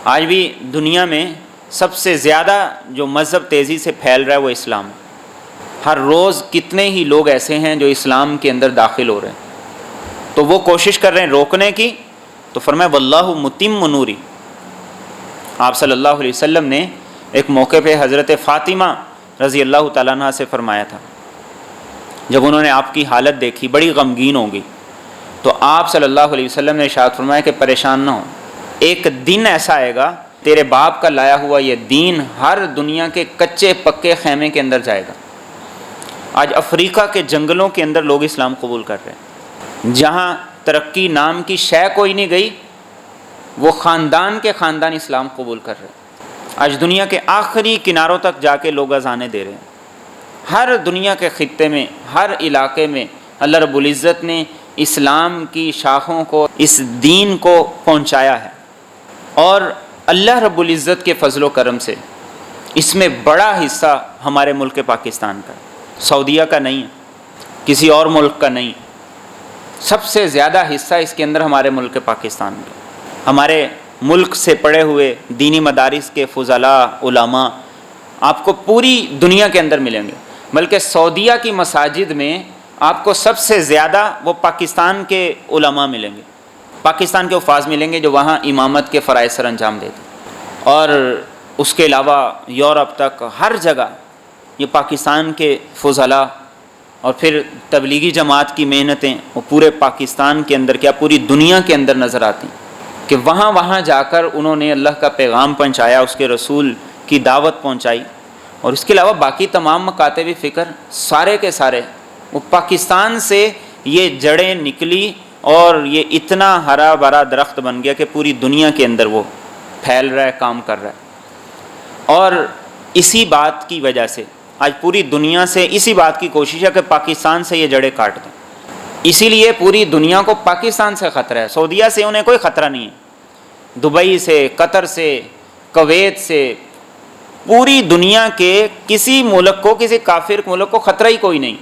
آج بھی دنیا میں سب سے زیادہ جو مذہب تیزی سے پھیل رہا ہے وہ اسلام ہے۔ ہر روز کتنے ہی لوگ ایسے ہیں جو اسلام کے اندر داخل ہو رہے ہیں، تو وہ کوشش کر رہے ہیں روکنے کی، تو فرمایا واللہ متم نوری۔ آپ صلی اللہ علیہ وسلم نے ایک موقع پہ حضرت فاطمہ رضی اللہ تعالیٰ عنہ سے فرمایا تھا، جب انہوں نے آپ کی حالت دیکھی بڑی غمگین ہو گئی، تو آپ صلی اللہ علیہ وسلم نے ارشاد فرمایا کہ پریشان نہ ہو، ایک دن ایسا آئے گا تیرے باپ کا لایا ہوا یہ دین ہر دنیا کے کچے پکے خیمے کے اندر جائے گا۔ آج افریقہ کے جنگلوں کے اندر لوگ اسلام قبول کر رہے ہیں، جہاں ترقی نام کی شے کوئی نہیں گئی، وہ خاندان کے خاندان اسلام قبول کر رہے ہیں۔ آج دنیا کے آخری کناروں تک جا کے لوگ اذانیں دے رہے ہیں، ہر دنیا کے خطے میں، ہر علاقے میں اللہ رب العزت نے اسلام کی شاخوں کو، اس دین کو پہنچایا ہے، اور اللہ رب العزت کے فضل و کرم سے اس میں بڑا حصہ ہمارے ملک پاکستان کا، سعودیہ کا نہیں ہے، کسی اور ملک کا نہیں، سب سے زیادہ حصہ اس کے اندر ہمارے ملک پاکستان کا۔ ہمارے ملک سے پڑھے ہوئے دینی مدارس کے فضلاء علماء آپ کو پوری دنیا کے اندر ملیں گے، بلکہ سعودیہ کی مساجد میں آپ کو سب سے زیادہ وہ پاکستان کے علماء ملیں گے، پاکستان کے حفاظ ملیں گے جو وہاں امامت کے فرائض سر انجام دیتے ہیں، اور اس کے علاوہ یورپ تک ہر جگہ یہ پاکستان کے فضلاء، اور پھر تبلیغی جماعت کی محنتیں وہ پورے پاکستان کے اندر کیا پوری دنیا کے اندر نظر آتی ہیں کہ وہاں جا کر انہوں نے اللہ کا پیغام پہنچایا، اس کے رسول کی دعوت پہنچائی، اور اس کے علاوہ باقی تمام مکاتب فکر سارے کے سارے وہ پاکستان سے یہ جڑیں نکلی، اور یہ اتنا ہرا بھرا درخت بن گیا کہ پوری دنیا کے اندر وہ پھیل رہا ہے، کام کر رہا ہے۔ اور اسی بات کی وجہ سے آج پوری دنیا سے اسی بات کی کوشش ہے کہ پاکستان سے یہ جڑیں کاٹ دیں، اسی لیے پوری دنیا کو پاکستان سے خطرہ ہے، سعودیہ سے انہیں کوئی خطرہ نہیں ہے، دبئی سے، قطر سے، کویت سے، پوری دنیا کے کسی ملک کو، کسی کافر ملک کو خطرہ ہی کوئی نہیں،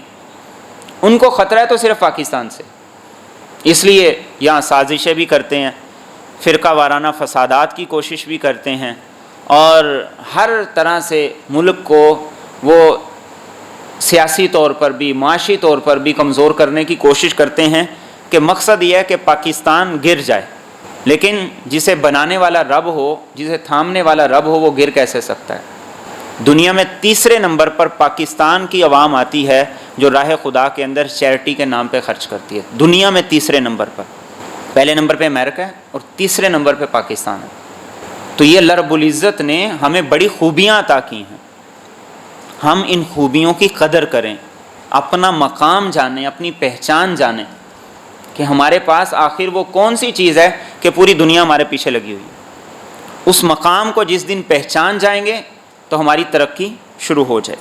ان کو خطرہ ہے تو صرف پاکستان سے، اس لیے یہاں سازشیں بھی کرتے ہیں، فرقہ وارانہ فسادات کی کوشش بھی کرتے ہیں، اور ہر طرح سے ملک کو وہ سیاسی طور پر بھی، معاشی طور پر بھی کمزور کرنے کی کوشش کرتے ہیں، کہ مقصد یہ ہے کہ پاکستان گر جائے، لیکن جسے بنانے والا رب ہو، جسے تھامنے والا رب ہو، وہ گر کیسے سکتا ہے؟ دنیا میں تیسرے نمبر پر پاکستان کی عوام آتی ہے جو راہ خدا کے اندر چیریٹی کے نام پہ خرچ کرتی ہے، دنیا میں تیسرے نمبر پر، پہلے نمبر پہ امریکہ ہے اور تیسرے نمبر پہ پاکستان ہے۔ تو یہ اللہ رب العزت نے ہمیں بڑی خوبیاں عطا کی ہیں، ہم ان خوبیوں کی قدر کریں، اپنا مقام جانیں، اپنی پہچان جانیں کہ ہمارے پاس آخر وہ کون سی چیز ہے کہ پوری دنیا ہمارے پیچھے لگی ہوئی ہے۔ اس مقام کو جس دن پہچان جائیں گے تو ہماری ترقی شروع ہو جائے۔